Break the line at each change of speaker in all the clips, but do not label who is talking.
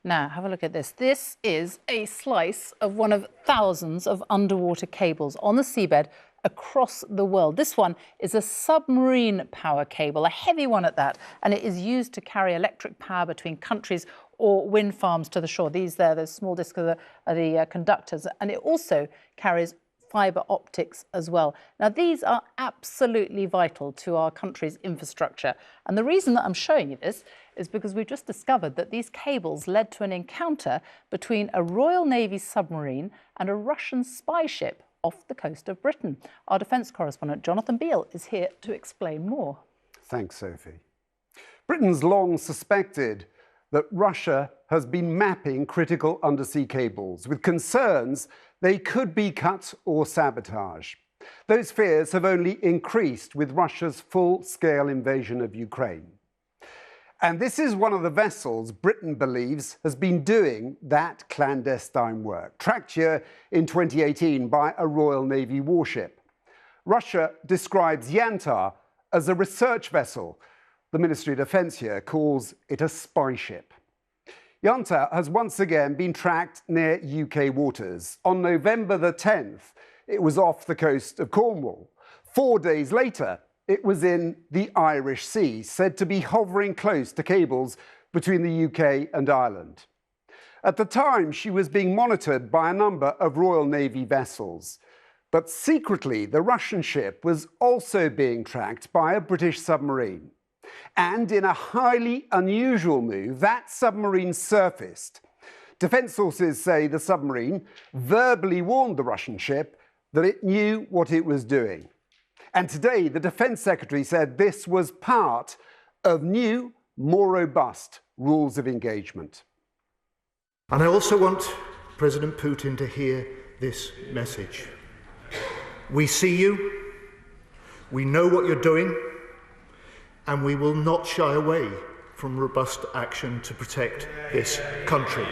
Now, have a look at this. This is a slice of one of thousands of underwater cables on the seabed across the world. This one is a submarine power cable, a heavy one at that, and it is used to carry electric power between countries or wind farms to the shore. These there, those small discs are the conductors, and it also carries fibre optics as well. Now, these are absolutely vital to our country's infrastructure. And the reason that I'm showing you this is because we've just discovered that these cables led to an encounter between a Royal Navy submarine and a Russian spy ship off the coast of Britain. Our defence correspondent Jonathan Beale is here to explain more.
Thanks, Sophie. Britain's long suspected that Russia has been mapping critical undersea cables with concerns they could be cut or sabotaged. Those fears have only increased with Russia's full-scale invasion of Ukraine. And this is one of the vessels Britain believes has been doing that clandestine work, tracked here in 2018 by a Royal Navy warship. Russia describes Yantar as a research vessel. The Ministry of Defence here calls it a spy ship. Yantar has once again been tracked near UK waters. On November the 10th, it was off the coast of Cornwall. 4 days later, it was in the Irish Sea, said to be hovering close to cables between the UK and Ireland. At the time, she was being monitored by a number of Royal Navy vessels. But secretly, the Russian ship was also being tracked by a British submarine. And in a highly unusual move, that submarine surfaced. Defence sources say the submarine verbally warned the Russian ship that it knew what it was doing. And today, the Defence Secretary said this was part of new, more robust rules of engagement.
And I also want President Putin to hear this message. We see you, we know what you're doing, and we will not shy away from robust action to protect this country.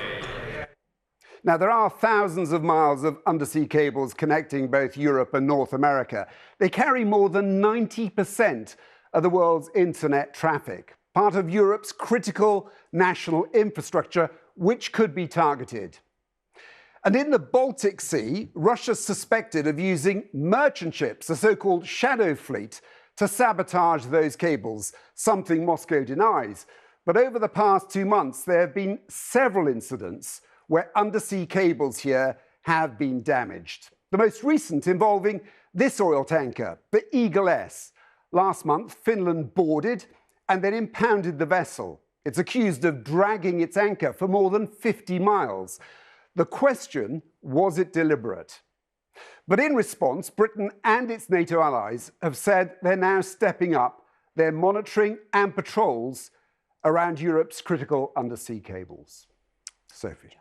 Now, there are thousands of miles of undersea cables connecting both Europe and North America. They carry more than 90% of the world's internet traffic, part of Europe's critical national infrastructure, which could be targeted. And in the Baltic Sea, Russia's suspected of using merchant ships, a so-called shadow fleet, to sabotage those cables, something Moscow denies. But over the past 2 months, there have been several incidents where undersea cables here have been damaged. The most recent involving this oil tanker, the Eagle S. Last month, Finland boarded and then impounded the vessel. It's accused of dragging its anchor for more than 50 miles. The question, was it deliberate? But in response, Britain and its NATO allies have said they're now stepping up their monitoring and patrols around Europe's critical undersea cables. Sophie.